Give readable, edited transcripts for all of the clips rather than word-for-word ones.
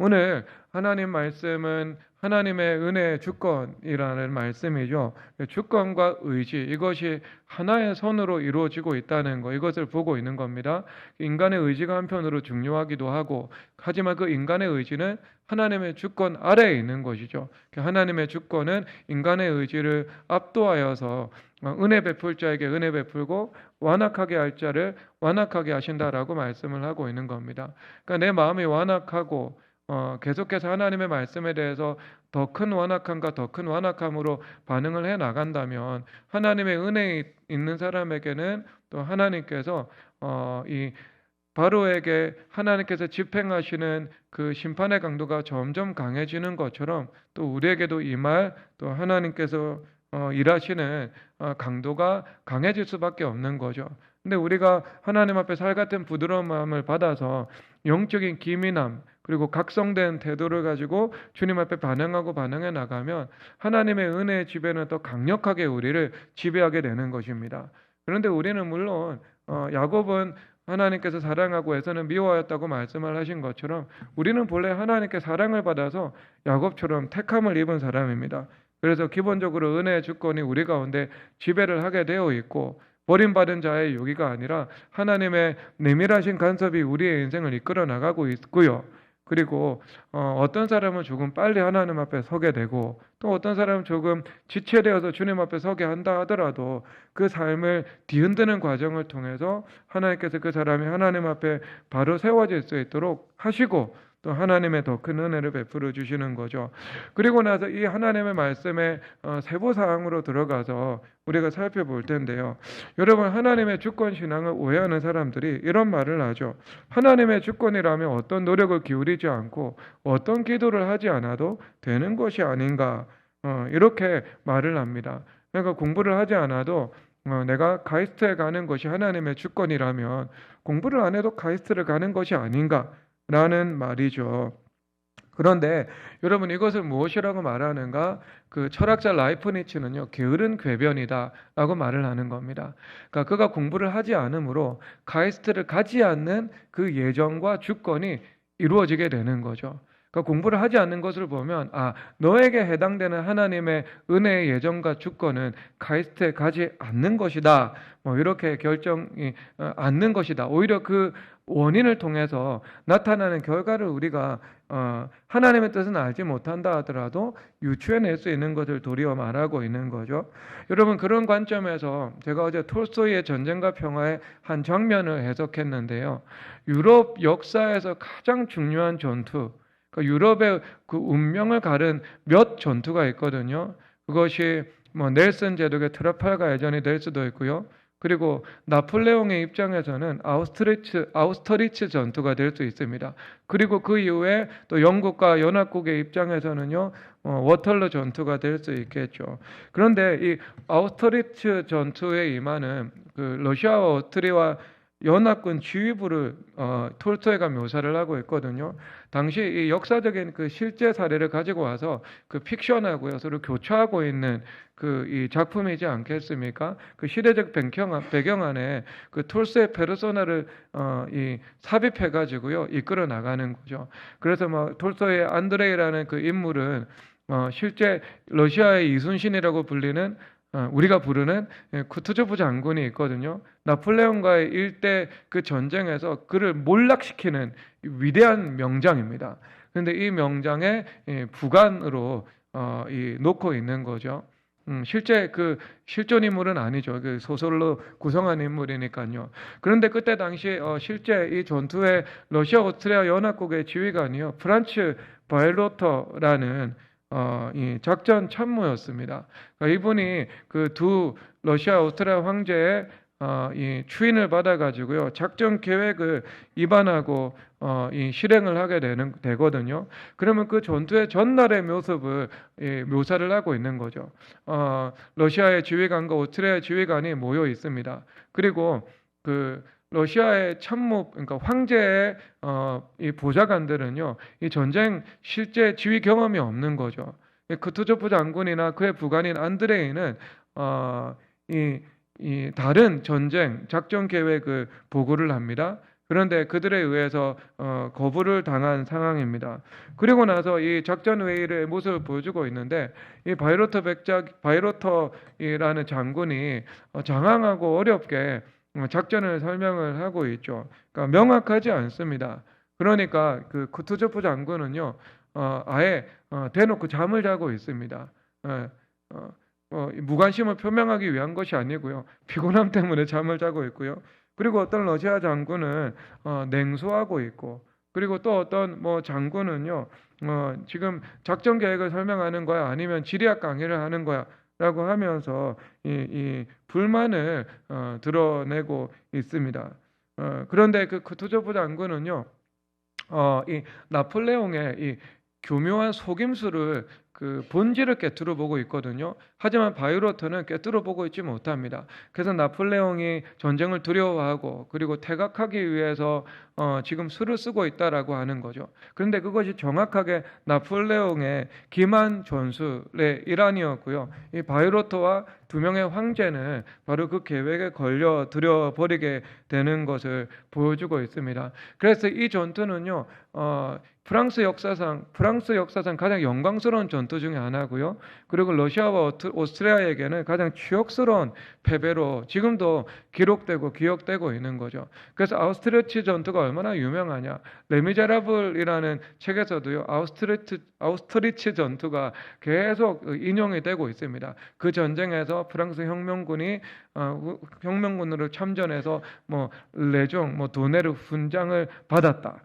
오늘 하나님 말씀은 하나님의 은혜의 주권이라는 말씀이죠. 주권과 의지, 이것이 하나의 선으로 이루어지고 있다는 것, 이것을 보고 있는 겁니다. 인간의 의지가 한편으로 중요하기도 하고, 하지만 그 인간의 의지는 하나님의 주권 아래에 있는 것이죠. 하나님의 주권은 인간의 의지를 압도하여서 은혜 베풀 자에게 은혜 베풀고 완악하게 할 자를 완악하게 하신다라고 말씀을 하고 있는 겁니다. 그러니까 내 마음이 완악하고 계속해서 하나님의 말씀에 대해서 더 큰 완악함과 더 큰 완악함으로 반응을 해 나간다면 하나님의 은혜에 있는 사람에게는 또 하나님께서 이 바로에게 하나님께서 집행하시는 그 심판의 강도가 점점 강해지는 것처럼 또 우리에게도 이 말 또 하나님께서 일하시는 강도가 강해질 수밖에 없는 거죠. 근데 우리가 하나님 앞에 살 같은 부드러운 마음을 받아서 영적인 기민함 그리고 각성된 태도를 가지고 주님 앞에 반응해 나가면 하나님의 은혜의 지배는 더 강력하게 우리를 지배하게 되는 것입니다. 그런데 우리는 물론 야곱은 하나님께서 사랑하고 에서는 미워하였다고 말씀을 하신 것처럼 우리는 본래 하나님께 사랑을 받아서 야곱처럼 택함을 입은 사람입니다. 그래서 기본적으로 은혜의 주권이 우리 가운데 지배를 하게 되어 있고 버림받은 자의 유기가 아니라 하나님의 내밀하신 간섭이 우리의 인생을 이끌어 나가고 있고요. 그리고 어떤 사람은 조금 빨리 하나님 앞에 서게 되고 또 어떤 사람은 조금 지체되어서 주님 앞에 서게 한다 하더라도 그 삶을 뒤흔드는 과정을 통해서 하나님께서 그 사람이 하나님 앞에 바로 세워질 수 있도록 하시고 또 하나님의 더 큰 은혜를 베풀어 주시는 거죠. 그리고 나서 이 하나님의 말씀의 세부 사항으로 들어가서 우리가 살펴볼 텐데요. 여러분, 하나님의 주권 신앙을 오해하는 사람들이 이런 말을 하죠. 하나님의 주권이라면 어떤 노력을 기울이지 않고 어떤 기도를 하지 않아도 되는 것이 아닌가, 이렇게 말을 합니다. 그러니까 공부를 하지 않아도 내가 카이스트에 가는 것이 하나님의 주권이라면 공부를 안 해도 카이스트를 가는 것이 아닌가 라는 말이죠. 그런데 여러분, 이것을 무엇이라고 말하는가? 그 철학자 라이프니츠는요, 게으른 궤변이다 라고 말을 하는 겁니다. 그러니까 그가 공부를 하지 않으므로 카이스트를 가지 않는 그 예정과 주권이 이루어지게 되는 거죠. 그러니까 공부를 하지 않는 것을 보면 너에게 해당되는 하나님의 은혜의 예정과 주권은 카이스트에 가지 않는 것이다, 이렇게 결정이 않는 것이다. 오히려 그 원인을 통해서 나타나는 결과를 우리가 하나님의 뜻은 알지 못한다 하더라도 유추해낼 수 있는 것을 도리어 말하고 있는 거죠. 여러분, 그런 관점에서 제가 어제 톨스토이의 전쟁과 평화의 한 장면을 해석했는데요. 유럽 역사에서 가장 중요한 전투, 그러니까 유럽의 그 운명을 가른 몇 전투가 있거든요. 그것이 넬슨 제독의 트라팔가 해전이 될 수도 있고요. 그리고 나폴레옹의 입장에서는 아우스터리츠 전투가 될 수 있습니다. 그리고 그 이후에 또 영국과 연합국의 입장에서는요, 워털루 전투가 될 수 있겠죠. 그런데 이 아우스터리츠 전투에 임하는 그 러시아와 오스트리아 연합군 지휘부를 톨스토이가 묘사를 하고 있거든요. 당시 이 역사적인 그 실제 사례를 가지고 와서 그 픽션하고요 서로 교차하고 있는 그 이 작품이지 않겠습니까? 그 시대적 배경 안에 그 톨스토이의 페르소나를 이 삽입해 가지고요 이끌어 나가는 거죠. 그래서 톨스토이의 안드레이라는 그 인물은 실제 러시아의 이순신이라고 불리는 우리가 부르는 쿠투조프 장군이 있거든요. 나폴레옹과의 일대 그 전쟁에서 그를 몰락시키는 위대한 명장입니다. 그런데 이 명장의 부관으로 놓고 있는 거죠. 실제 그 실존 인물은 아니죠. 그 소설로 구성한 인물이니까요. 그런데 그때 당시 실제 이 전투의 러시아 오스트리아 연합국의 지휘관이요, 프란츠 바일로터라는 이 작전 참모였습니다. 그러니까 이분이 그 두 러시아 오스트리아 황제의 이 추인을 받아가지고요 작전 계획을 입안하고 이 실행을 하게 되거든요. 그러면 그 전투의 전날의 모습을 묘사를 하고 있는 거죠. 러시아의 지휘관과 오스트리아의 지휘관이 모여 있습니다. 그리고 그 러시아의 참모, 그러니까 황제의 이 보좌관들은요, 이 전쟁 실제 지휘 경험이 없는 거죠. 쿠투조프 장군이나 그의 부관인 안드레이는 이 다른 전쟁 작전 계획을 보고를 합니다. 그런데 그들에 의해서 거부를 당한 상황입니다. 그리고 나서 이 작전 회의의 모습을 보여주고 있는데 이 바이로터이라는 장군이 장황하고 어렵게 작전을 설명을 하고 있죠. 그러니까 명확하지 않습니다. 그러니까 그 쿠투조프 장군은요, 아예 대놓고 잠을 자고 있습니다. 예, 무관심을 표명하기 위한 것이 아니고요. 피곤함 때문에 잠을 자고 있고요. 그리고 어떤 러시아 장군은 냉소하고 있고, 그리고 또 어떤 뭐 장군은요, 지금 작전 계획을 설명하는 거야, 아니면 지리학 강의를 하는 거야라고 하면서 이 불만을 드러내고 있습니다. 그런데 그 쿠투조프 장군은요, 이 나폴레옹의 이 교묘한 속임수를 그 본질을 꿰뚫어 보고 있거든요. 하지만 바이로터는 꿰뚫어 보고 있지 못합니다. 그래서 나폴레옹이 전쟁을 두려워하고 그리고 퇴각하기 위해서 지금 수를 쓰고 있다라고 하는 거죠. 그런데 그것이 정확하게 나폴레옹의 기만 전술의 일환이었고요. 이 바이로터와 두 명의 황제는 바로 그 계획에 걸려 들여 버리게 되는 것을 보여주고 있습니다. 그래서 이 전투는요, 프랑스 역사상 가장 영광스러운 전투 중에 하나고요. 그리고 러시아와 오스트리아에게는 가장 추억스러운 패배로 지금도 기록되고 기억되고 있는 거죠. 그래서 아우스트리츠 전투가 얼마나 유명하냐? 레미제라블이라는 책에서도요, 아우스트리츠 전투가 계속 인용이 되고 있습니다. 그 전쟁에서 프랑스 혁명군으로 참전해서 뭐 레종, 뭐 도네르 훈장을 받았다.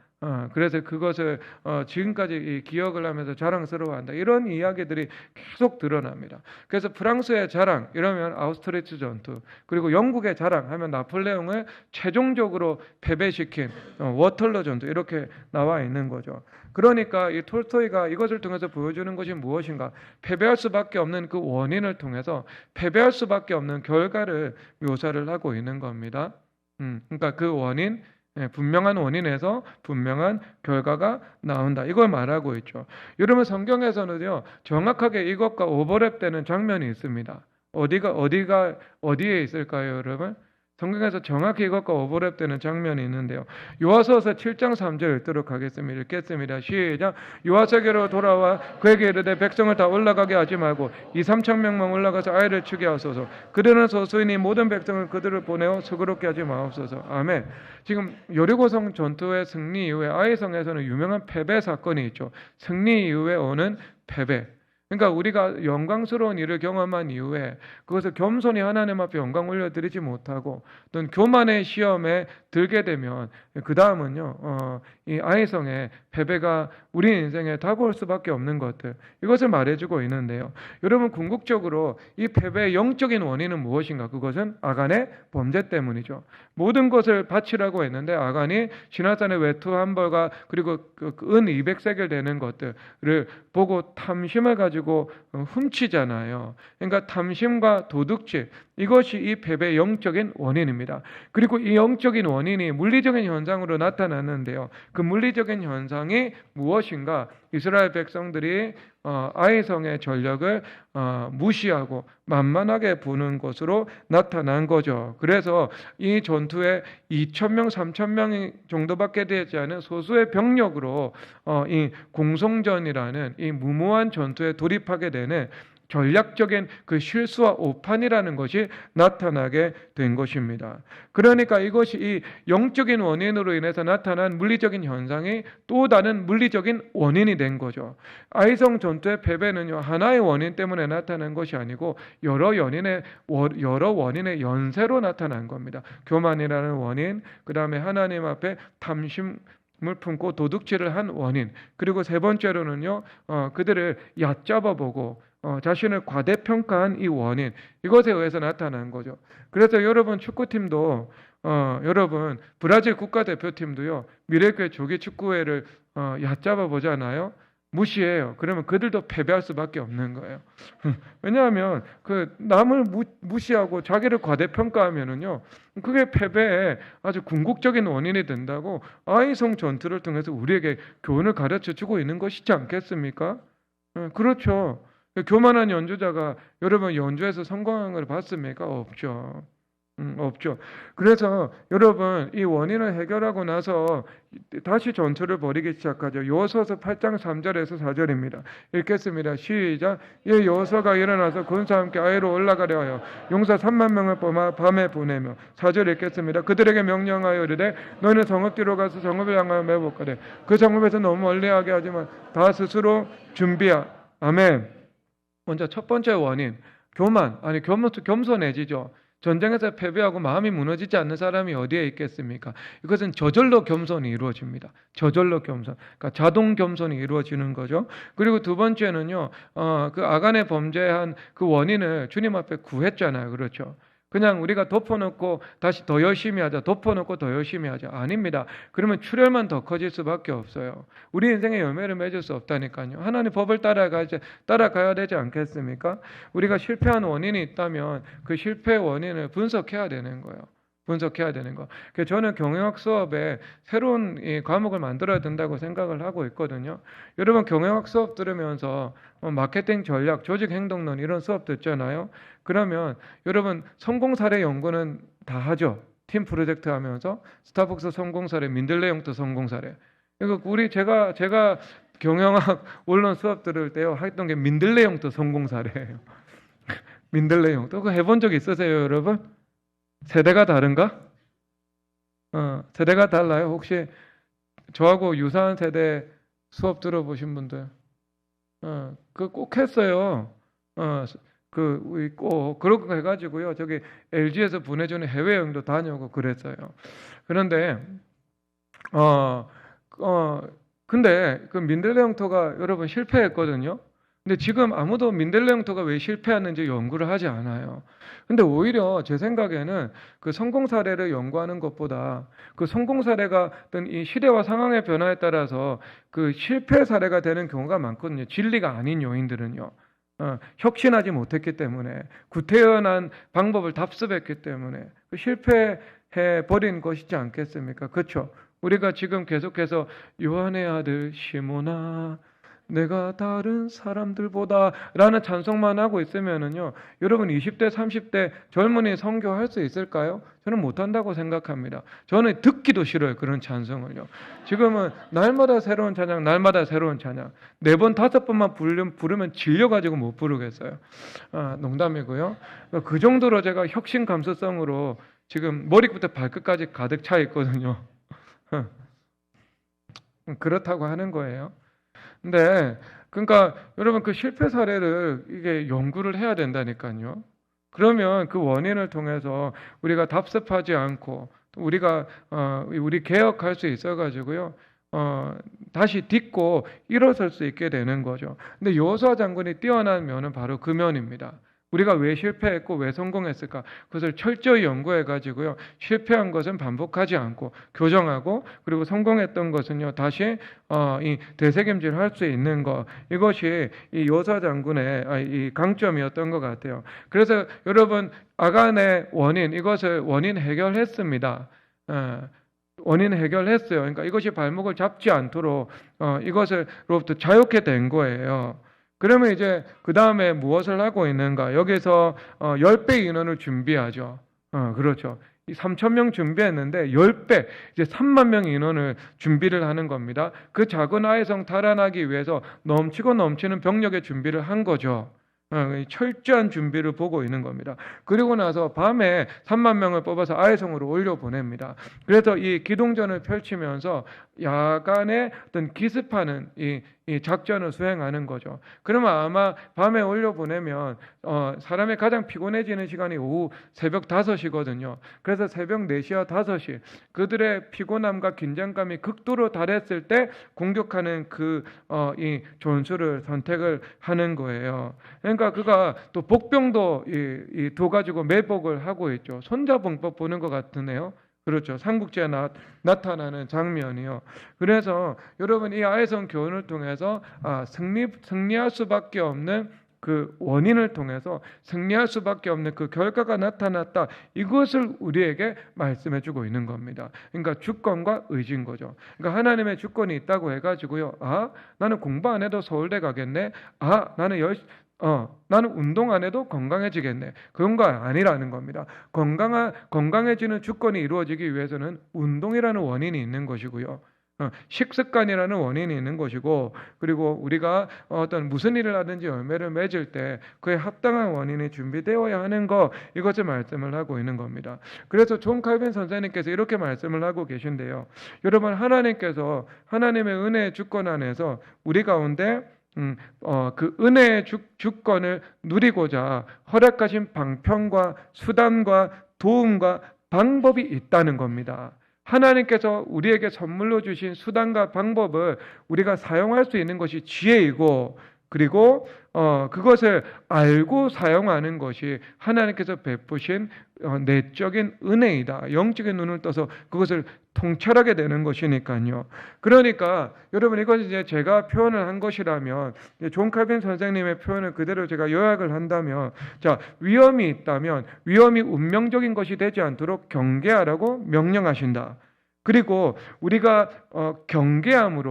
그래서 그것을 지금까지 기억을 하면서 자랑스러워한다. 이런 이야기들이 계속 드러납니다. 그래서 프랑스의 자랑 이러면 아우스트리츠 전투, 그리고 영국의 자랑 하면 나폴레옹을 최종적으로 패배시킨 워털로 전투, 이렇게 나와 있는 거죠. 그러니까 이 톨스토이가 이것을 통해서 보여주는 것이 무엇인가? 패배할 수밖에 없는 그 원인을 통해서 패배할 수밖에 없는 결과를 묘사를 하고 있는 겁니다. 그러니까 그 원인, 분명한 원인에서 분명한 결과가 나온다. 이걸 말하고 있죠. 여러분, 성경에서는요, 정확하게 이것과 오버랩되는 장면이 있습니다. 어디에 있을까요, 여러분? 성경에서 정확히 이것과 오버랩되는 장면이 있는데요. 요하서서 7장 3절 읽도록 하겠습니다. 읽겠습니다. 시작. 요하세게로 돌아와 그에게 이르되 백성을 다 올라가게 하지 말고 2-3천 명만 올라가서 아이를 치게 하소서. 그들은 소수이니 모든 백성을 그들을 보내어 수고롭게 하지 마옵소서. 아멘. 지금 여리고성 전투의 승리 이후에 아이성에서는 유명한 패배 사건이 있죠. 승리 이후에 오는 패배. 그러니까 우리가 영광스러운 일을 경험한 이후에 그것을 겸손히 하나님 앞에 영광 올려드리지 못하고 또는 교만의 시험에 들게 되면 그 다음은요, 이 아이성의 패배가 우리 인생에 다가올 수밖에 없는 것들, 이것을 말해주고 있는데요. 여러분, 궁극적으로 이 패배의 영적인 원인은 무엇인가? 그것은 아간의 범죄 때문이죠. 모든 것을 바치라고 했는데 아간이 시나산의 외투 한 벌과 그리고 은 200세겔 되는 것들을 보고 탐심을 가지고 훔치잖아요. 그러니까 탐심과 도둑질, 이것이 이 패배의 영적인 원인입니다. 그리고 이 영적인 원인이 물리적인 현상으로 나타났는데요. 그 물리적인 현상이 무엇인가? 이스라엘 백성들이 아이성의 전력을 무시하고 만만하게 보는 것으로 나타난 거죠. 그래서 이 전투에 2,000명, 3,000명 정도밖에 되지 않은 소수의 병력으로 이 공성전이라는 이 무모한 전투에 돌입하게 되는 전략적인 그 실수와 오판이라는 것이 나타나게 된 것입니다. 그러니까 이것이 이 영적인 원인으로 인해서 나타난 물리적인 현상이 또 다른 물리적인 원인이 된 거죠. 아이성 전투의 패배는요, 하나의 원인 때문에 나타난 것이 아니고 여러 원인의 연쇄로 나타난 겁니다. 교만이라는 원인, 그 다음에 하나님 앞에 탐심을 품고 도둑질을 한 원인, 그리고 세 번째로는요, 그들을 얕잡아보고 자신을 과대평가한 이 원인, 이것에 의해서 나타난 거죠. 그래서 여러분, 축구팀도 여러분 브라질 국가대표팀도요, 미래교회 조기 축구회를 얕잡아 보잖아요. 무시해요. 그러면 그들도 패배할 수밖에 없는 거예요. 왜냐하면 그 남을 무시하고 자기를 과대평가하면은요, 그게 패배의 아주 궁극적인 원인이 된다고 아이성 전투를 통해서 우리에게 교훈을 가르쳐 주고 있는 것이지 않겠습니까? 그렇죠. 교만한 연주자가 여러분 연주에서 성공한 걸 봤습니까? 없죠. 없죠. 그래서 여러분 이 원인을 해결하고 나서 다시 전투를 벌이기 시작하죠. 여호수아서 8장 3절에서 4절입니다. 읽겠습니다. 시작. 예, 여호수아가 일어나서 군사와 함께 아이로 올라가려 하여 용사 3만 명을 밤에 보내며 4절 읽겠습니다. 그들에게 명령하여 이르되 너희는 성읍 뒤로 가서 성읍을 향하여 매복하되 그 성읍에서 너무 멀리하게 하지만 다 스스로 준비하. 아멘. 먼저 첫 번째 원인 교만 아니 겸손해지죠. 전쟁에서 패배하고 마음이 무너지지 않는 사람이 어디에 있겠습니까? 이것은 저절로 겸손이 이루어집니다. 저절로 겸손, 그러니까 자동 겸손이 이루어지는 거죠. 그리고 두 번째는요, 그 아간의 범죄한 그 원인을 주님 앞에 구했잖아요, 그렇죠? 그냥 우리가 덮어놓고 다시 더 열심히 하자, 덮어놓고 더 열심히 하자. 아닙니다. 그러면 출혈만 더 커질 수밖에 없어요. 우리 인생의 열매를 맺을 수 없다니까요. 하나님 법을 따라가야 되지 않겠습니까? 우리가 실패한 원인이 있다면 그 실패 원인을 분석해야 되는 거예요. 분석해야 되는 거. 그래서 저는 경영학 수업에 새로운 이 과목을 만들어야 된다고 생각을 하고 있거든요. 여러분 경영학 수업 들으면서 마케팅 전략, 조직 행동론 이런 수업 듣잖아요. 그러면 여러분 성공 사례 연구는 다 하죠. 팀 프로젝트 하면서 스타벅스 성공 사례, 민들레 영토 성공 사례. 이거 제가 경영학 원론 수업 들을 때요 했던 게 민들레 영토 성공 사례예요. 민들레 영토 그거 해본 적 있으세요, 여러분? 세대가 다른가? 세대가 달라요. 혹시 저하고 유사한 세대 수업 들어보신 분들? 그거 꼭 했어요. 우리 꼭 그렇게 해가지고요. 저기 LG에서 보내주는 해외여행도 다녀오고 그랬어요. 그런데 근데 그 민들레 영토가 여러분 실패했거든요. 근데 지금 아무도 민들레 영토가 왜 실패했는지 연구를 하지 않아요. 근데 오히려 제 생각에는 그 성공 사례를 연구하는 것보다 그 성공 사례가 어떤 이 시대와 상황의 변화에 따라서 그 실패 사례가 되는 경우가 많거든요. 진리가 아닌 요인들은요. 혁신하지 못했기 때문에 구태연한 방법을 답습했기 때문에 실패해 버린 것이지 않겠습니까? 그렇죠? 우리가 지금 계속해서 요한의 아들 시몬아 내가 다른 사람들보다 라는 찬송만 하고 있으면은요, 여러분 20대, 30대 젊은이 선교할 수 있을까요? 저는 못한다고 생각합니다. 저는 듣기도 싫어요, 그런 찬송을요. 지금은 날마다 새로운 찬양, 날마다 새로운 찬양. 4번, 5번만 부르면 질려가지고 못 부르겠어요. 농담이고요. 그 정도로 제가 혁신 감수성으로 지금 머리부터 발끝까지 가득 차 있거든요. 그렇다고 하는 거예요. 근데 그러니까 여러분 그 실패 사례를 이게 연구를 해야 된다니까요. 그러면 그 원인을 통해서 우리가 답습하지 않고 우리가 우리 개혁할 수 있어 가지고요. 다시 딛고 일어설 수 있게 되는 거죠. 근데 여호수아 장군이 뛰어난 면은 바로 그 면입니다. 우리가 왜 실패했고 왜 성공했을까? 그것을 철저히 연구해 가지고요. 실패한 것은 반복하지 않고 교정하고 그리고 성공했던 것은요. 다시 이 되새김질 할 수 있는 것. 이것이 이 여호수아 장군의 이 강점이었던 것 같아요. 그래서 여러분 아간의 원인 이것을 원인 해결했습니다. 원인 해결했어요. 그러니까 이것이 발목을 잡지 않도록 이것으로부터 자유케 된 거예요. 그러면 이제 그 다음에 무엇을 하고 있는가? 여기서 10배 인원을 준비하죠. 그렇죠. 3,000명 준비했는데 10배, 이제 3만 명 인원을 준비를 하는 겁니다. 그 작은 아이성 탈환하기 위해서 넘치고 넘치는 병력의 준비를 한 거죠. 철저한 준비를 보고 있는 겁니다. 그리고 나서 밤에 3만 명을 뽑아서 아이성으로 올려보냅니다. 그래서 이 기동전을 펼치면서 야간에 어떤 기습하는 이 작전을 수행하는 거죠. 그러면 아마 밤에 올려보내면 사람이 가장 피곤해지는 시간이 오후 새벽 5시거든요. 그래서 새벽 4시와 5시 그들의 피곤함과 긴장감이 극도로 달했을 때 공격하는 이 전술을 선택을 하는 거예요. 그러니까 그가 또 복병도 둬 가지고 매복을 하고 있죠. 손자병법 보는 것 같으네요. 그렇죠. 삼국지에 나타나는 장면이요. 그래서 여러분 이 아이성 교훈을 통해서 승리할 수밖에 없는 그 원인을 통해서 승리할 수밖에 없는 그 결과가 나타났다. 이것을 우리에게 말씀해주고 있는 겁니다. 그러니까 주권과 의지인 거죠. 그러니까 하나님의 주권이 있다고 해가지고요. 나는 공부 안 해도 서울대 가겠네. 나는 나는 운동 안 해도 건강해지겠네. 그런 거 아니라는 겁니다. 건강해지는 주권이 이루어지기 위해서는 운동이라는 원인이 있는 것이고요. 식습관이라는 원인이 있는 것이고, 그리고 우리가 어떤 무슨 일을 하든지 열매를 맺을 때 그에 합당한 원인이 준비되어야 하는 것, 이것을 말씀을 하고 있는 겁니다. 그래서 존 칼빈 선생님께서 이렇게 말씀을 하고 계신데요. 여러분, 하나님께서 하나님의 은혜의 주권 안에서 우리 가운데 그 은혜의 주권을 누리고자 허락하신 방편과 수단과 도움과 방법이 있다는 겁니다. 하나님께서 우리에게 선물로 주신 수단과 방법을 우리가 사용할 수 있는 것이 지혜이고, 그리고 그것을 알고 사용하는 것이 하나님께서 베푸신 내적인 은혜이다. 영적인 눈을 떠서 그것을 통찰하게 되는 것이니까요. 그러니까 여러분, 이건 이제 제가 표현을 한 것이라면, 존 칼빈 선생님의 표현을 그대로 제가 요약을 한다면, 자, 위험이 있다면 위험이 운명적인 것이 되지 않도록 경계하라고 명령하신다. 그리고 우리가 경계하는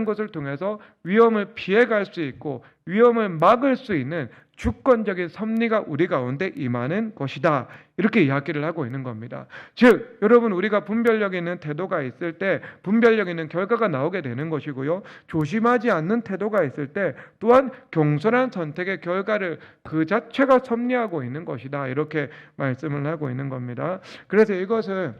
것을 통해서 위험을 피해갈 수 있고 위험을 막을 수 있는 주권적인 섭리가 우리 가운데 임하는 것이다. 이렇게 이야기를 하고 있는 겁니다. 즉, 여러분, 우리가 분별력 있는 태도가 있을 때 분별력 있는 결과가 나오게 되는 것이고요. 조심하지 않는 태도가 있을 때 또한 경솔한 선택의 결과를 그 자체가 섭리하고 있는 것이다. 이렇게 말씀을 하고 있는 겁니다. 그래서 이것을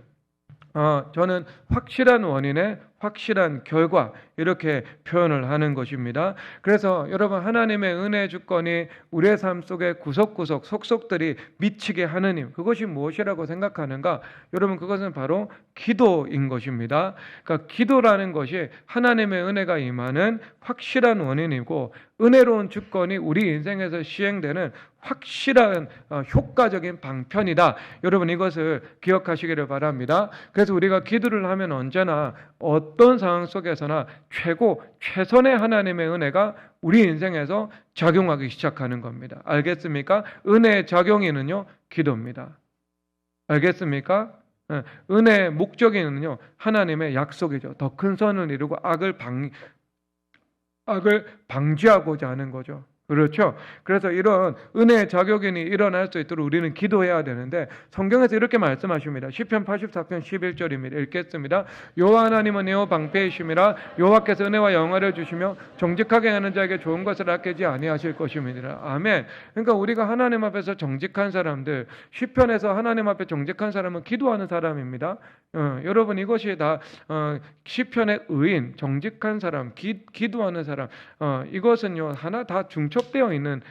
저는 확실한 원인의 확실한 결과, 이렇게 표현을 하는 것입니다. 그래서 여러분, 하나님의 은혜 주권이 우리의 삶 속에 구석구석 속속들이 미치게 하는 힘, 그것이 무엇이라고 생각하는가? 여러분, 그것은 바로 기도인 것입니다. 그러니까 기도라는 것이 하나님의 은혜가 임하는 확실한 원인이고, 은혜로운 주권이 우리 인생에서 시행되는 확실한 효과적인 방편이다. 여러분, 이것을 기억하시기를 바랍니다. 그래서 우리가 기도를 하면 언제나 어떤 상황 속에서나 최선의 하나님의 은혜가 우리 인생에서 작용하기 시작하는 겁니다. 알겠습니까? 은혜의 작용인은요, 기도입니다. 알겠습니까? 은혜의 목적인은요, 하나님의 약속이죠. 더 큰 선을 이루고 악을 방지하고자 하는 거죠. 그렇죠? 그래서 이런 은혜의 작용이 일어날 수 있도록 우리는 기도해야 되는데, 성경에서 이렇게 말씀하십니다. 시편 84편 11절입니다. 읽겠습니다. 여호와 하나님은 여호와 방패이심이라, 여호와께서 은혜와 영화를 주시며 정직하게 하는 자에게 좋은 것을 아끼지 아니하실 것임이니라. 아멘. 그러니까 우리가 하나님 앞에서 정직한 사람들, 시편에서 하나님 앞에 정직한 사람은 기도하는 사람입니다. 여러분, 이것이 다 시편의 의인, 정직한 사람, 기도하는 사람, 이것은요 하나 다 중첩되어 있는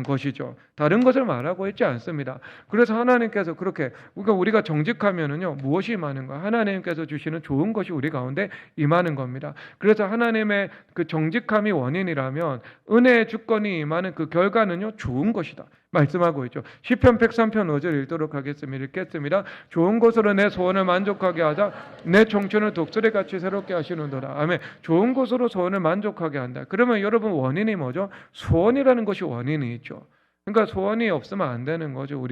것이죠. 다른 것을 말하고 있지 않습니다. 그래서 하나님께서 그렇게 우리가 정직하면은요 무엇이 임하는 거야? 하나님께서 주시는 좋은 것이 우리 가운데 임하는 겁니다. 그래서 하나님의 그 정직함이 원인이라면 은혜의 주권이 임하는 그 결과는요 좋은 것이다. 말씀하고 있죠. 시편 103편 5절 읽도록 하겠습니다. 읽겠습니다. 좋은 것으로 내 소원을 만족하게 하자 내 청춘을 독수리같이 새롭게 하시는도다. 아멘. 좋은 것으로 소원을 만족하게 한다. 그러면 여러분, 원인이 뭐죠? 소원이라는 것이 원인이 있죠. 그러니까 소원이 없으면 안 되는 거죠.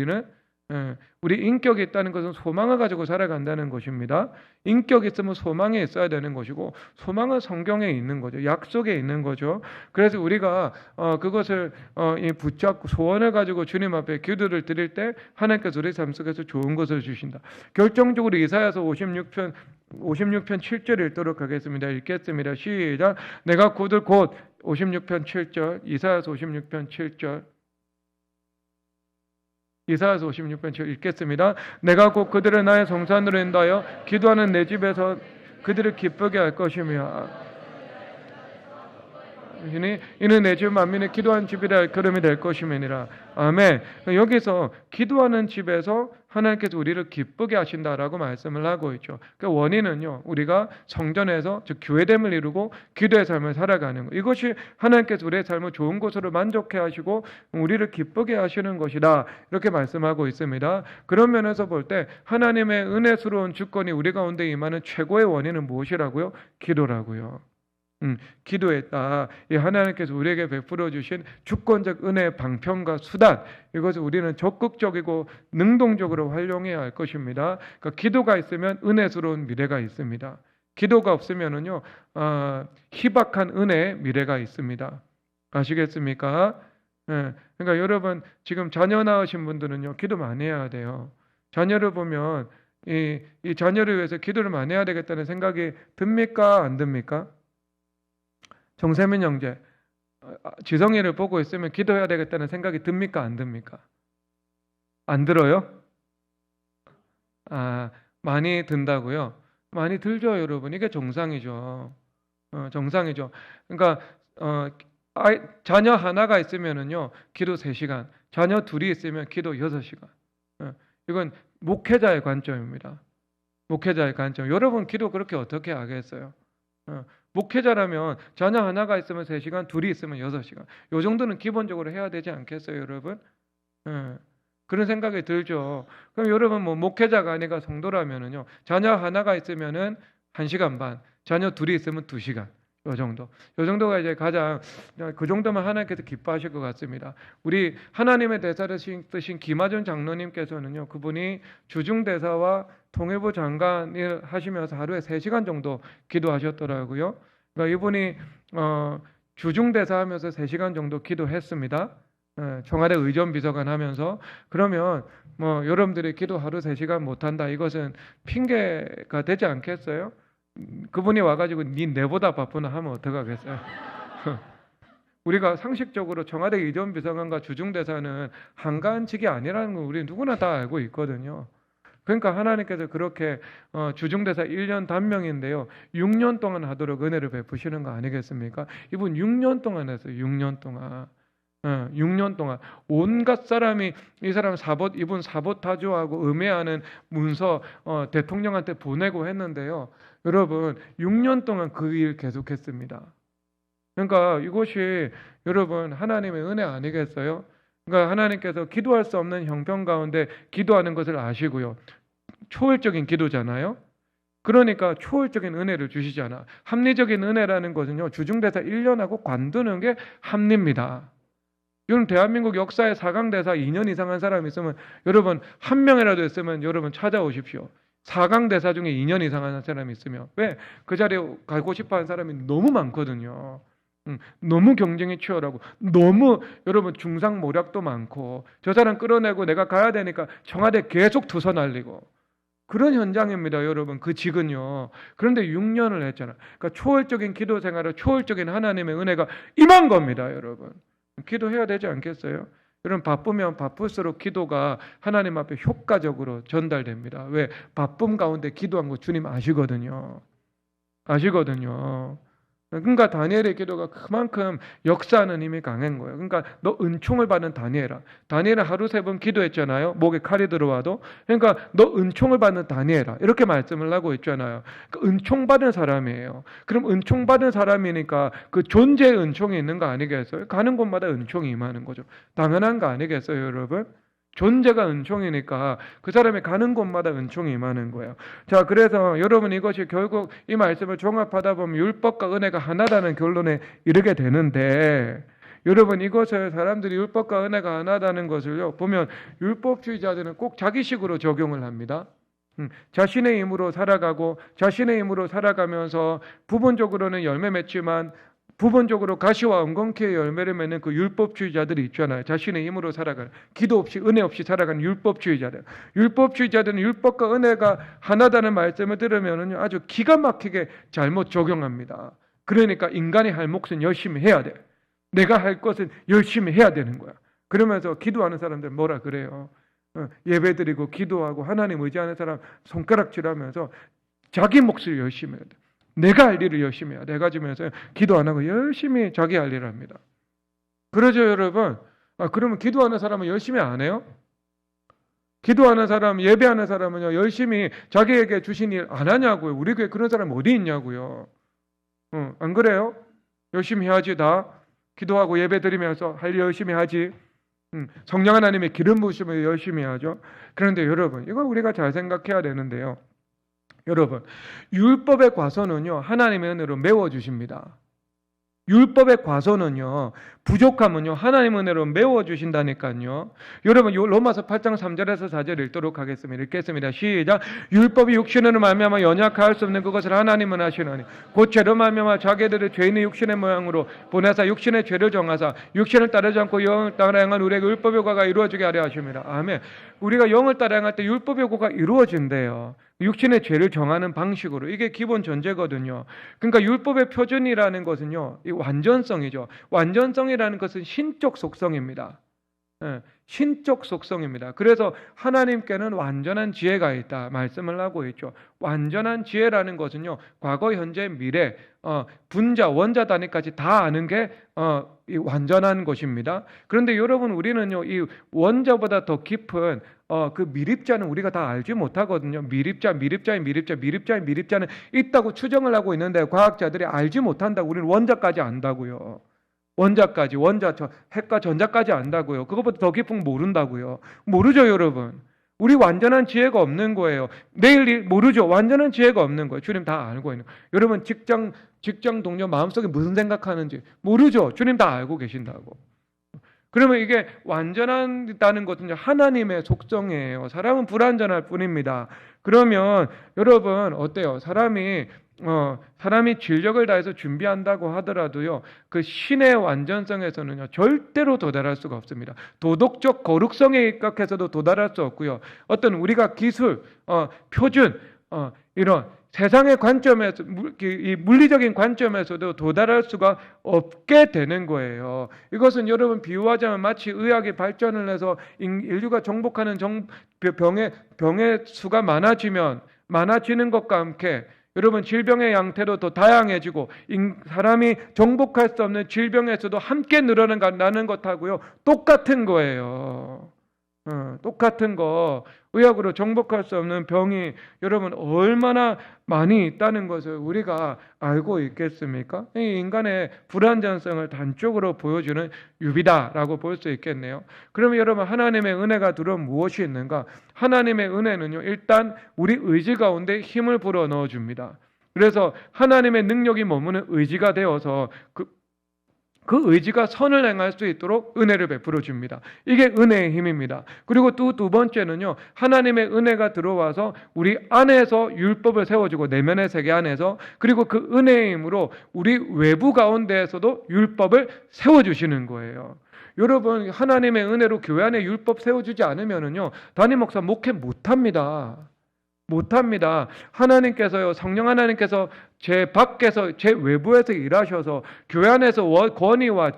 우리 인격이 있다는 것은 소망을 가지고 살아간다는 것입니다. 인격이 있으면 소망이 있어야 되는 것이고, 소망은 성경에 있는 거죠. 약속에 있는 거죠. 그래서 우리가 그것을 붙잡고 소원을 가지고 주님 앞에 기도를 드릴 때 하나님께서 우리 삶 속에서 좋은 것을 주신다. 결정적으로 이사야서 56편 7절 읽도록 하겠습니다. 읽겠습니다. 시작. 내가 곧 56편 7절, 이사야서 56편 7절, 이사야서 56편 7절 읽겠습니다. 내가 곧 그들을 나의 성산으로 인도하여 기도하는 내 집에서 그들을 기쁘게 할 것이며, 이는 내 집 만민이 기도한 집이라 할 걸음이 될 것임이니라. 아멘. 여기서 기도하는 집에서 하나님께서 우리를 기쁘게 하신다라고 말씀을 하고 있죠. 그 원인은요, 우리가 성전에서 즉 교회됨을 이루고 기도의 삶을 살아가는 것, 이것이 하나님께서 우리의 삶을 좋은 곳으로 만족해 하시고 우리를 기쁘게 하시는 것이다, 이렇게 말씀하고 있습니다. 그런 면에서 볼 때 하나님의 은혜스러운 주권이 우리 가운데 임하는 최고의 원인은 무엇이라고요? 기도라고요. 기도했다. 이 하나님께서 우리에게 베풀어 주신 주권적 은혜의 방편과 수단, 이것을 우리는 적극적이고 능동적으로 활용해야 할 것입니다. 그러니까 기도가 있으면 은혜스러운 미래가 있습니다. 기도가 없으면은요 희박한 은혜의 미래가 있습니다. 아시겠습니까? 그러니까 여러분 지금 자녀 낳으신 분들은요 기도 많이 해야 돼요. 자녀를 보면 이 자녀를 위해서 기도를 많이 해야 되겠다는 생각이 듭니까? 안 듭니까? 정세민 형제, 지성이를 보고 있으면 기도해야 되겠다는 생각이 듭니까? 안 듭니까? 안 들어요? 많이 든다고요? 많이 들죠, 여러분. 이게 정상이죠. 정상이죠. 그러니까 자녀 하나가 있으면은요 기도 3시간, 자녀 둘이 있으면 기도 6시간. 이건 목회자의 관점입니다. 목회자의 관점. 여러분 기도 그렇게 어떻게 하겠어요? 목회자라면 자녀 하나가 있으면 3시간, 둘이 있으면 6시간. 요 정도는 기본적으로 해야 되지 않겠어요, 여러분? 그런 생각이 들죠. 그럼 여러분 뭐 목회자가 아니라 성도라면은요 자녀 하나가 있으면은 1시간 반, 자녀 둘이 있으면 2시간. 요 정도. 요 정도가 이제 가장 그 정도면 하나님께서 기뻐하실 것 같습니다. 우리 하나님의 대사를 쓰신 김하준 장로님께서는요. 그분이 주중대사와 통일부 장관을 하시면서 하루에 3시간 정도 기도하셨더라고요. 그러니까 이분이 주중대사 하면서 3시간 정도 기도했습니다. 청와대 의전비서관 하면서. 그러면 뭐 여러분들이 기도 하루 3시간 못한다 이것은 핑계가 되지 않겠어요? 그분이 와가지고 내보다 바쁘나 하면 어떡하겠어요? 우리가 상식적으로 청와대 의전비서관과 주중대사는 한가한직이 아니라는 걸 우리 누구나 다 알고 있거든요. 그러니까 하나님께서 그렇게 주중대사 1년 단명인데요 6년 동안 하도록 은혜를 베푸시는 거 아니겠습니까? 이분 6년 동안 했어요. 6년 동안. 6년 동안 온갖 사람이 이 사람 이분 사보타주하고 음해하는 문서 대통령한테 보내고 했는데요. 여러분 6년 동안 그 일 계속했습니다. 그러니까 이것이 여러분 하나님의 은혜 아니겠어요? 그러니까 하나님께서 기도할 수 없는 형편 가운데 기도하는 것을 아시고요. 초월적인 기도잖아요. 그러니까 초월적인 은혜를 주시잖아. 합리적인 은혜라는 것은요. 주중대사 1년하고 관두는 게 합리입니다. 여러분 대한민국 역사에 4강 대사 2년 이상 한 사람이 있으면 여러분 한 명이라도 있으면 여러분 찾아오십시오. 4강 대사 중에 2년 이상 한 사람이 있으면 왜? 그 자리에 가고 싶어 하는 사람이 너무 많거든요. 너무 경쟁이 치열하고 너무 여러분 중상모략도 많고 저 사람 끌어내고 내가 가야 되니까 청와대 계속 투서 날리고 그런 현장입니다, 여러분. 그 직은요. 그런데 6년을 했잖아. 그러니까 초월적인 기도 생활을 초월적인 하나님의 은혜가 임한 겁니다, 여러분. 기도해야 되지 않겠어요? 여러분 바쁘면 바쁠수록 기도가 하나님 앞에 효과적으로 전달됩니다. 왜? 바쁨 가운데 기도한 거 주님 아시거든요. 아시거든요. 그러니까 다니엘의 기도가 그만큼 역사하는 힘이 강한 거예요. 그러니까 너 은총을 받는 다니엘아. 다니엘은 하루 3번 기도했잖아요. 목에 칼이 들어와도. 그러니까 너 은총을 받는 다니엘아. 이렇게 말씀을 하고 있잖아요. 그러니까 은총 받은 사람이에요. 그럼 은총 받은 사람이니까 그 존재의 은총이 있는 거 아니겠어요? 가는 곳마다 은총이 임하는 거죠. 당연한 거 아니겠어요, 여러분? 존재가 은총이니까 그 사람이 가는 곳마다 은총이 임하는 거예요. 자, 그래서 여러분 이것이 결국 이 말씀을 종합하다 보면 율법과 은혜가 하나다는 결론에 이르게 되는데 여러분 이것을 사람들이 율법과 은혜가 하나다는 것을요 보면 율법주의자들은 꼭 자기식으로 적용을 합니다. 자신의 힘으로 살아가고 자신의 힘으로 살아가면서 부분적으로는 열매 맺지만 부분적으로 가시와 엉겅퀴의 열매를 맺는 그 율법주의자들이 있잖아요. 자신의 힘으로 살아가는, 기도 없이 은혜 없이 살아가는 율법주의자들. 율법주의자들은 율법과 은혜가 하나다는 말씀을 들으면 아주 기가 막히게 잘못 적용합니다. 그러니까 인간이 할 몫은 열심히 해야 돼. 내가 할 것은 열심히 해야 되는 거야. 그러면서 기도하는 사람들 뭐라 그래요? 예배드리고 기도하고 하나님 의지하는 사람 손가락질하면서 자기 몫을 열심히 해야 돼. 내가 할 일을 열심히 해야 돼 가지면서 기도 안 하고 열심히 자기 할 일을 합니다. 그러죠, 여러분? 그러면 기도하는 사람은 열심히 안 해요? 기도하는 사람, 예배하는 사람은요 열심히 자기에게 주신 일 안 하냐고요. 우리 교회 그런 사람 어디 있냐고요. 안 그래요? 열심히 해야지. 다 기도하고 예배 드리면서 할 일 열심히 하지. 성령 하나님의 기름 부으시면 열심히 하죠. 그런데 여러분 이거 우리가 잘 생각해야 되는데요. 여러분 율법의 과서는요 하나님의 은혜로 메워주십니다. 율법의 과소는요, 부족함은요, 하나님 은혜로 메워주신다니까요. 여러분, 로마서 8장 3절에서 4절 읽도록 하겠습니다. 읽겠습니다. 시작. 율법이 육신으로 말미암아 연약할 수 없는 그것을 하나님은 하시나니 곧 죄로 말미암아 자기들의 죄인의 육신의 모양으로 보내사 육신의 죄를 정하사 육신을 따르지 않고 영을 따라 행한 우리에게 율법의 과가 이루어지게 하려 하십니다. 아멘. 우리가 영을 따라 행할 때 율법의 과가 이루어진대요. 육신의 죄를 정하는 방식으로. 이게 기본 전제거든요. 그러니까 율법의 표준이라는 것은요, 이 완전성이죠. 완전성이라는 것은 신적 속성입니다. 신적 속성입니다. 그래서 하나님께는 완전한 지혜가 있다 말씀을 하고 있죠. 완전한 지혜라는 것은요, 과거, 현재, 미래, 분자, 원자 단위까지 다 아는 게 이 완전한 것입니다. 그런데 여러분, 우리는요, 이 원자보다 더 깊은 그 미립자는 우리가 다 알지 못하거든요. 미립자는 있다고 추정을 하고 있는데 과학자들이 알지 못한다고. 우리는 원자까지 안다고요. 원자까지, 핵과 전자까지 안다고요. 그것보다 더 깊은 거 모른다고요. 모르죠, 여러분. 우리 완전한 지혜가 없는 거예요. 내일 모르죠. 완전한 지혜가 없는 거예요. 주님 다 알고 있는 거예요. 여러분, 직장 동료 마음속에 무슨 생각하는지 모르죠. 주님 다 알고 계신다고. 그러면 이게 완전하다는 것은 하나님의 속성이에요. 사람은 불완전할 뿐입니다. 그러면 여러분 어때요? 사람이 진력을 다해서 준비한다고 하더라도요, 그 신의 완전성에서는요, 절대로 도달할 수가 없습니다. 도덕적 거룩성에 입각해서도 도달할 수 없고요. 어떤 우리가 기술, 표준, 이런 세상의 관점에서, 이 물리적인 관점에서도 도달할 수가 없게 되는 거예요. 이것은 여러분 비유하자면 마치 의학이 발전을 해서 인류가 정복하는 병의 수가 많아지는 것과 함께 여러분 질병의 양태도 더 다양해지고 사람이 정복할 수 없는 질병에서도 함께 늘어나는 것하고요 똑같은 거예요. 똑같은 거. 의학으로 정복할 수 없는 병이 여러분 얼마나 많이 있다는 것을 우리가 알고 있겠습니까? 이 인간의 불완전성을 단적으로 보여주는 유비다라고 볼 수 있겠네요. 그러면 여러분, 하나님의 은혜가 들어오면 무엇이 있는가? 하나님의 은혜는요, 일단 우리 의지 가운데 힘을 불어넣어 줍니다. 그래서 하나님의 능력이 머무는 의지가 되어서 그 의지가 선을 행할 수 있도록 은혜를 베풀어 줍니다. 이게 은혜의 힘입니다. 그리고 또 두 번째는요, 하나님의 은혜가 들어와서 우리 안에서 율법을 세워주고, 내면의 세계 안에서, 그리고 그 은혜의 힘으로 우리 외부 가운데에서도 율법을 세워주시는 거예요. 여러분, 하나님의 은혜로 교회 안에 율법 세워주지 않으면요, 담임 목사 목회 못합니다. 하나님께서요, 성령 하나님께서 제 밖에서, 제 외부에서 일하셔서 교회 안에서 권위와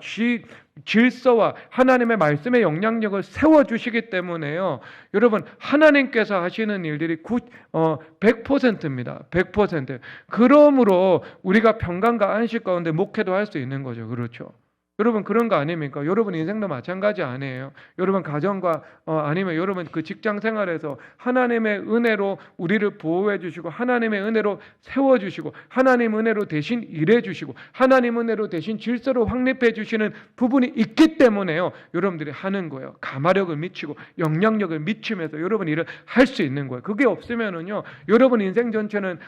질서와 하나님의 말씀의 영향력을 세워주시기 때문에요, 여러분, 하나님께서 하시는 일들이 100%입니다. 100%. 그러므로 우리가 평강과 안식 가운데 목회도 할 수 있는 거죠. 그렇죠? 여러분, 그런 거 아닙니까? 여러분 인생도 마찬가지 아니에요? 여러분 가정과 아니면 여러분 그 직장 생활에서 하나님의 은혜로 우리를 보호해 주시고, 하나님의 은혜로 세워 주시고, 하나님 은혜로 대신 일해 주시고, 하나님 은혜로 대신 질서를 확립해 주시는 부분이 있기 때문에요, 여러분들이 하는 거예요. 가마력을 미치고 영향력을 미치면서 여러분 일을 할 수 있는 거예요. 그게 없으면은요, 여러분 인생 전체는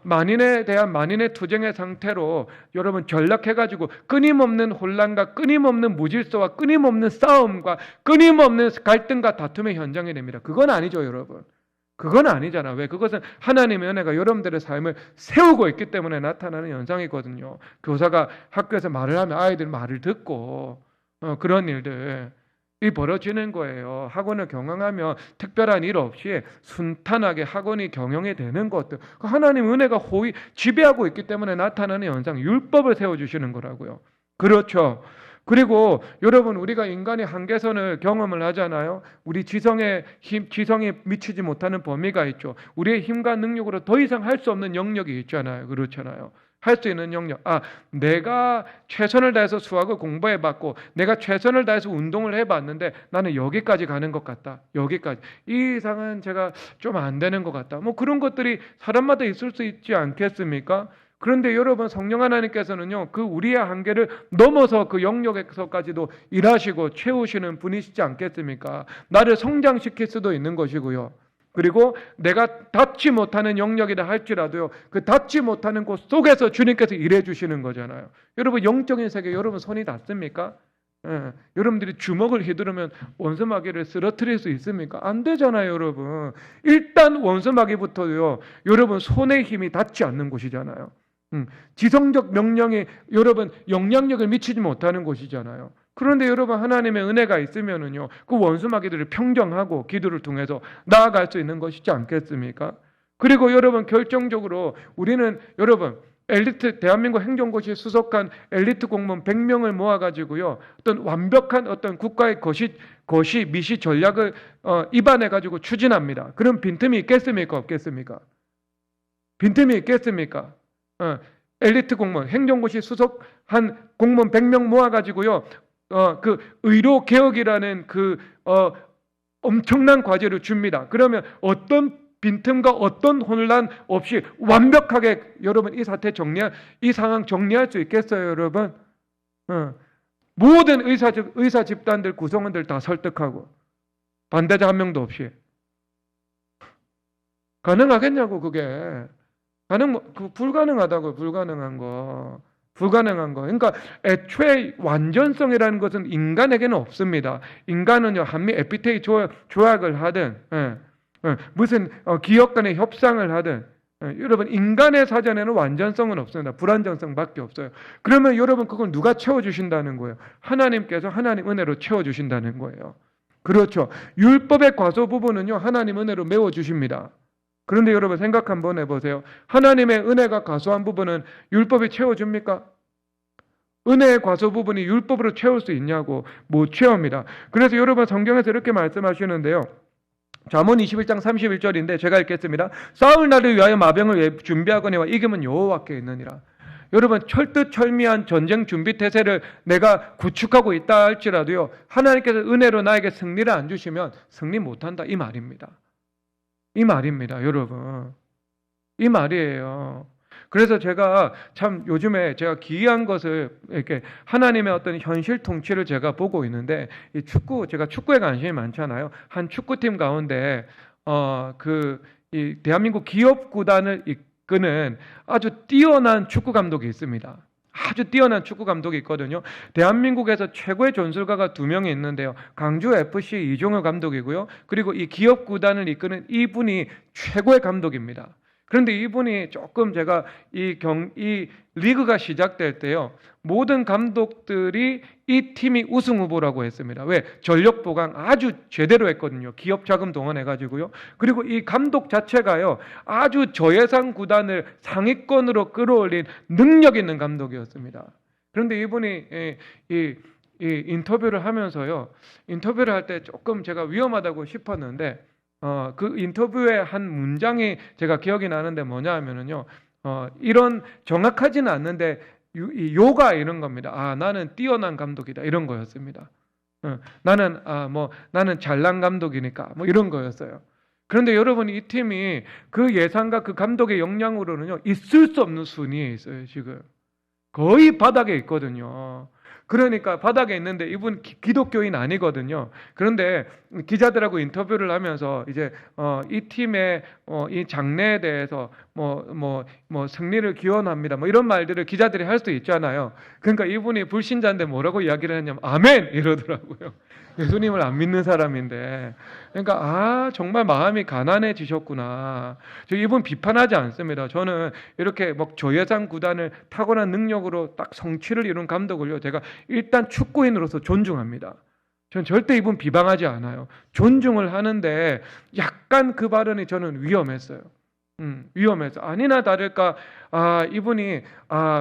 만인에 대한 만인의 투쟁의 상태로 여러분 전락해 가지고 끊임없는 혼란, 끊임없는 무질서와 끊임없는 싸움과 끊임없는 갈등과 다툼의 현장이 됩니다. 그건 아니죠, 여러분. 그건 아니잖아. 왜? 그것은 하나님의 은혜가 여러분들의 삶을 세우고 있기 때문에 나타나는 현상이거든요. 교사가 학교에서 말을 하면 아이들 말을 듣고 그런 일들이 벌어지는 거예요. 학원을 경영하면 특별한 일 없이 순탄하게 학원이 경영이 되는 것들, 하나님 은혜가 지배하고 있기 때문에 나타나는 현상, 율법을 세워주시는 거라고요. 그렇죠. 그리고 여러분, 우리가 인간의 한계선을 경험을 하잖아요. 우리 지성이 미치지 못하는 범위가 있죠. 우리의 힘과 능력으로 더 이상 할 수 없는 영역이 있잖아요. 그렇잖아요. 할 수 있는 영역. 내가 최선을 다해서 수학을 공부해봤고, 내가 최선을 다해서 운동을 해봤는데 나는 여기까지 가는 것 같다. 여기까지. 이 이상은 제가 좀 안 되는 것 같다. 뭐 그런 것들이 사람마다 있을 수 있지 않겠습니까? 그런데 여러분, 성령 하나님께서는요, 그 우리의 한계를 넘어서 그 영역에서까지도 일하시고 채우시는 분이시지 않겠습니까? 나를 성장시킬 수도 있는 것이고요. 그리고 내가 닿지 못하는 영역이라 할지라도요, 그 닿지 못하는 곳 속에서 주님께서 일해 주시는 거잖아요. 여러분, 영적인 세계 여러분 손이 닿습니까? 여러분들이 주먹을 휘두르면 원수마귀를 쓰러뜨릴 수 있습니까? 안 되잖아요, 여러분. 일단 원수마귀부터요, 여러분 손의 힘이 닿지 않는 곳이잖아요. 지성적 명령이 여러분 영향력을 미치지 못하는 곳이잖아요. 그런데 여러분, 하나님의 은혜가 있으면은요, 그 원수마귀들을 평정하고 기도를 통해서 나아갈 수 있는 것이지 않겠습니까? 그리고 여러분, 결정적으로 우리는 여러분 엘리트, 대한민국 행정고시에 수석한 엘리트 공무원 100명을 모아가지고요, 어떤 완벽한 어떤 국가의 미시 전략을 입안해가지고 추진합니다. 그럼 빈틈이 있겠습니까? 없겠습니까? 빈틈이 있겠습니까? 엘리트 공무원, 행정고시 수석한 공무원 100명 모아가지고요, 그 의료 개혁이라는 엄청난 과제를 줍니다. 그러면 어떤 빈틈과 어떤 혼란 없이 완벽하게 여러분 이 상황 정리할 수 있겠어요, 여러분? 모든 의사 집단들 구성원들 다 설득하고 반대자 한 명도 없이 가능하겠냐고. 그게 불가능하다고. 불가능한 거. 그러니까 애초에 완전성이라는 것은 인간에게는 없습니다. 인간은요, 한미 FTA 조약을 하든 무슨 기업 간의 협상을 하든 여러분, 인간의 사전에는 완전성은 없습니다. 불완전성밖에 없어요. 그러면 여러분, 그걸 누가 채워주신다는 거예요? 하나님께서 하나님 은혜로 채워주신다는 거예요. 그렇죠. 율법의 과소 부분은요, 하나님 은혜로 메워주십니다. 그런데 여러분, 생각 한번 해보세요. 하나님의 은혜가 과소한 부분은 율법이 채워줍니까? 은혜의 과소 부분이 율법으로 채울 수 있냐고. 못 채웁니다. 그래서 여러분, 성경에서 이렇게 말씀하시는데요, 잠언 21장 31절인데 제가 읽겠습니다. 싸울 날을 위하여 마병을 준비하거니와 이김은 여호와께 있느니라. 여러분, 철두철미한 전쟁 준비 태세를 내가 구축하고 있다 할지라도요, 하나님께서 은혜로 나에게 승리를 안 주시면 승리 못한다, 이 말입니다. 이 말입니다, 여러분. 이 말이에요. 그래서 제가 참 요즘에 제가 기이한 것을 이렇게 하나님의 어떤 현실 통치를 제가 보고 있는데, 이 제가 축구에 관심이 많잖아요. 한 축구팀 가운데 이 대한민국 기업 구단을 이끄는 아주 뛰어난 축구 감독이 있습니다. 아주 뛰어난 축구 감독이 있거든요. 대한민국에서 최고의 전술가가 2명이 있는데요. 강주 FC 이종호 감독이고요. 그리고 이 기업 구단을 이끄는 이분이 최고의 감독입니다. 그런데 이분이 조금 제가 이 리그가 시작될 때요, 모든 감독들이 이 팀이 우승 후보라고 했습니다. 왜? 전력 보강 아주 제대로 했거든요. 기업 자금 동원해가지고요. 그리고 이 감독 자체가요, 아주 저예산 구단을 상위권으로 끌어올린 능력 있는 감독이었습니다. 그런데 이분이 이 인터뷰를 하면서요, 인터뷰를 할 때 조금 제가 위험하다고 싶었는데, 그 인터뷰의 한 문장이 제가 기억이 나는데 뭐냐 하면은요, 이런 정확하지는 않는데 요가 이런 겁니다. 나는 뛰어난 감독이다, 이런 거였습니다. 나는 잘난 감독이니까 뭐 이런 거였어요. 그런데 여러분, 이 팀이 그 예상과 그 감독의 역량으로는요, 있을 수 없는 순위에 있어요. 지금 거의 바닥에 있거든요. 그러니까 바닥에 있는데 이분 기독교인 아니거든요. 그런데 기자들하고 인터뷰를 하면서 이제 이 팀의 이 장래에 대해서 승리를 기원합니다, 뭐 이런 말들을 기자들이 할 수 있잖아요. 그러니까 이분이 불신자인데 뭐라고 이야기를 했냐면 아멘 이러더라고요. 예수님을 안 믿는 사람인데. 그러니까 정말 마음이 가난해지셨구나. 저 이분 비판하지 않습니다. 저는 이렇게 저예산 구단을 탁월한 능력으로 딱 성취를 이룬 감독을요, 제가 일단 축구인으로서 존중합니다. 전 절대 이분 비방하지 않아요. 존중을 하는데 약간 그 발언이 저는 위험했어요. 위험해서 아니나 다를까 이분이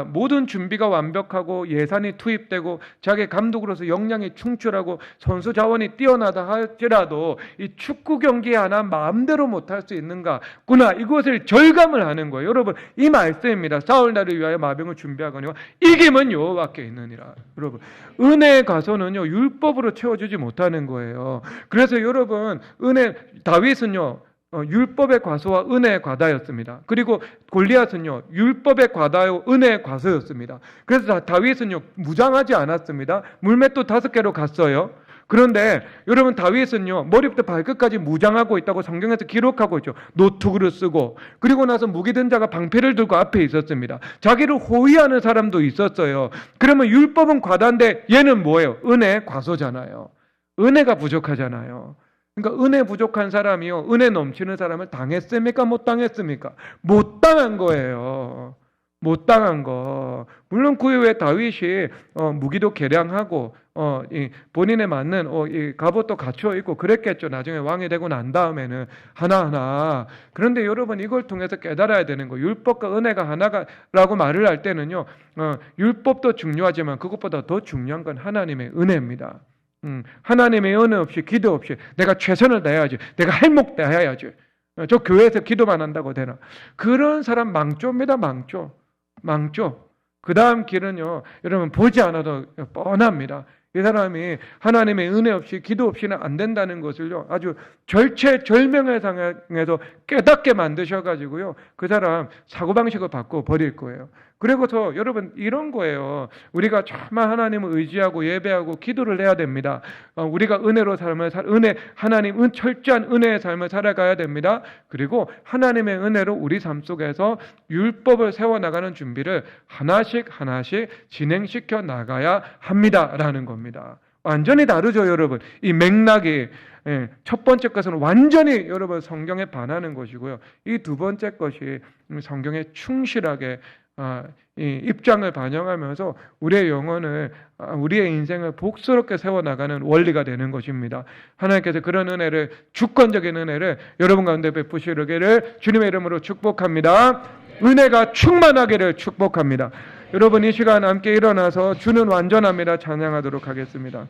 모든 준비가 완벽하고 예산이 투입되고 자기 감독으로서 역량이 충출하고 선수 자원이 뛰어나다 할지라도 이 축구 경기 하나 마음대로 못할 수 있는가구나, 이것을 절감을 하는 거예요. 여러분, 이 말씀입니다. 싸울 날을 위하여 마병을 준비하거니와 이김은 여호와께 있느니라. 여러분, 은혜의 가서는요, 율법으로 채워주지 못하는 거예요. 그래서 여러분, 다윗은요, 율법의 과소와 은혜의 과다였습니다. 그리고 골리앗은요, 율법의 과다요 은혜의 과소였습니다. 그래서 다윗은요, 무장하지 않았습니다. 물맷돌 5개로 갔어요. 그런데 여러분 다윗은요 머리부터 발끝까지 무장하고 있다고 성경에서 기록하고 있죠. 노투구를 쓰고 그리고 나서 무기든 자가 방패를 들고 앞에 있었습니다. 자기를 호위하는 사람도 있었어요. 그러면 율법은 과다인데 얘는 뭐예요? 은혜 과소잖아요. 은혜가 부족하잖아요. 그러니까 은혜 부족한 사람이요 은혜 넘치는 사람을 당했습니까? 못 당했습니까? 못 당한 거예요. 못 당한 거. 물론 그 이후에 다윗이 무기도 개량하고 본인에 맞는 이 갑옷도 갖춰 입고 그랬겠죠. 나중에 왕이 되고 난 다음에는 하나하나. 그런데 여러분 이걸 통해서 깨달아야 되는 거. 율법과 은혜가 하나라고 말을 할 때는요. 율법도 중요하지만 그것보다 더 중요한 건 하나님의 은혜입니다. 하나님의 은혜 없이 기도 없이 내가 최선을 다해야지. 내가 할목 다해야지. 저 교회에서 기도만 한다고 되나? 그런 사람 망조입니다. 망조. 그 다음 길은요, 여러분 보지 않아도 뻔합니다. 이 사람이 하나님의 은혜 없이 기도 없이는 안 된다는 것을요 아주 절체절명의 상황에서 깨닫게 만드셔가지고요 그 사람 사고방식을 바꿔 버릴 거예요. 그리고서 여러분 이런 거예요. 우리가 정말 하나님을 의지하고 예배하고 기도를 해야 됩니다. 우리가 은혜로 삶을 하나님 철저한 은혜의 삶을 살아가야 됩니다. 그리고 하나님의 은혜로 우리 삶 속에서 율법을 세워나가는 준비를 하나씩 진행시켜 나가야 합니다라는 겁니다. 완전히 다르죠, 여러분. 이 맥락이 첫 번째 것은 완전히 여러분 성경에 반하는 것이고요. 이 두 번째 것이 성경에 충실하게 이 입장을 반영하면서 우리의 영혼을 우리의 인생을 복스럽게 세워나가는 원리가 되는 것입니다. 하나님께서 그런 은혜를 주권적인 은혜를 여러분 가운데 베푸시기를 주님의 이름으로 축복합니다. 은혜가 충만하기를 축복합니다. 여러분 이 시간 함께 일어나서 주는 완전합니다 찬양하도록 하겠습니다.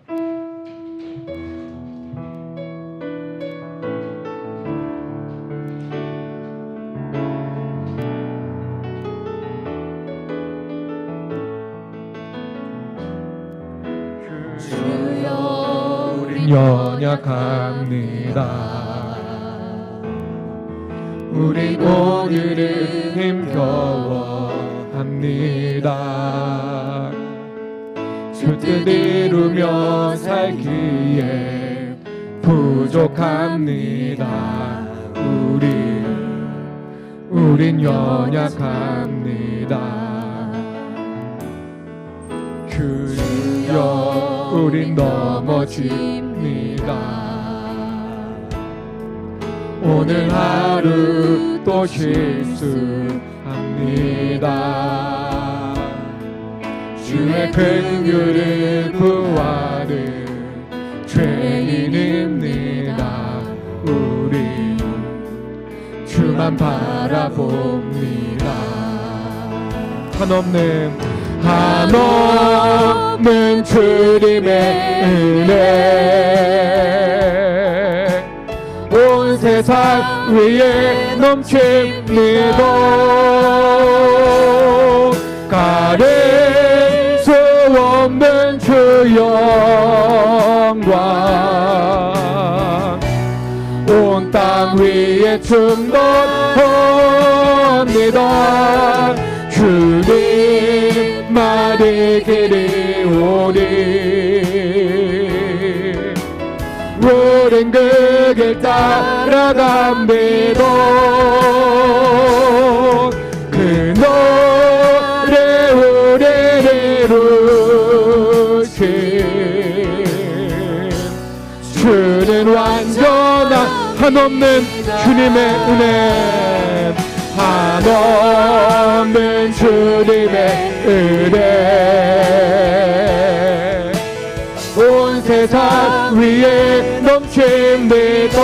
주여 우린 연약합니다. 우린 오늘은 힘겨워합니다. 주 뜻 이루며 살기에 부족합니다. 우린 연약합니다. 주여 우린 넘어집니다. 오늘 하루 또 실수합니다. 주의 긍휼을 부활을 죄인입니다. 우리 주만 바라봅니다. 한없는 주님의 은혜 온 세상 위에 넘칩니다. 가릴 수 없는 주 영광 온 땅 위에 충만합니다. 주님만의 길이 우린 그 길 따라갑니다. 그 노래 우리를 이루신 주는 완전한 한없는 주님의 은혜 한없는 주님의 은혜 온 세상 위에 넘칩니다.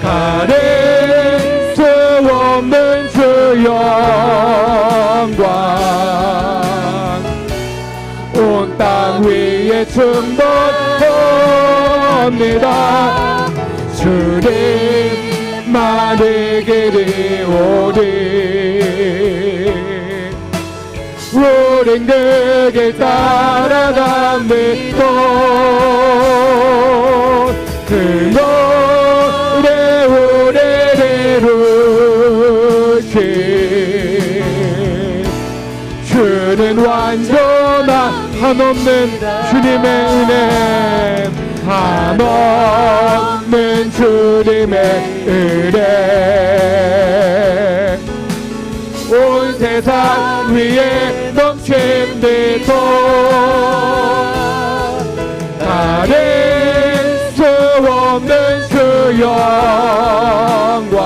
가릴 수 없는 주 영광 온 땅 위에 충만합니다. 주님만의 길이 우린 그 길 따라갑니다. 그 노래 우리를 이루신 주는 주는 완전한 한없는 주님의 은혜, 한없는 주님의 은혜. 온 세상 위에 넘친 듯도 다른 수 없는 그 영광,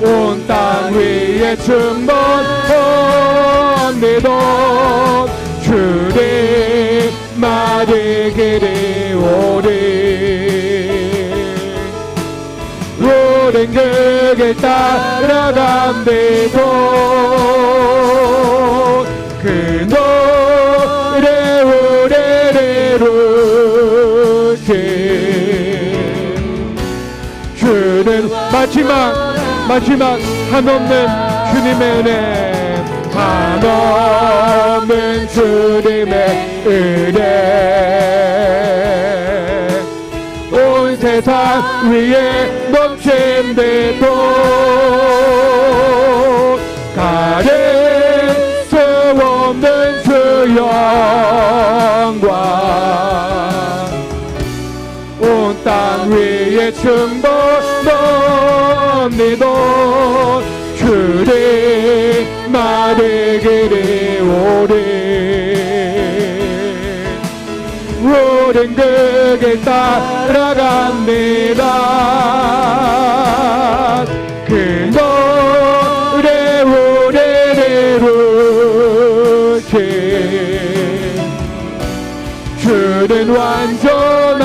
온 땅 위에 충만합니다. 주님 말이 길이 오리, 우린 그 길 따라갑니다. 그 노래 우리를 부르신 주는 마지막 한없는 주님의 은혜, 한없는 주님의 은혜. 온 세상 위에 넘친 듯도 가릴 수 없는 주 영광, 온 땅 위에 충만합니다. 주님 말이 길이 오리, 우린 그 길 따라갑니다. 그 노래 우리를 부르신 주는 완전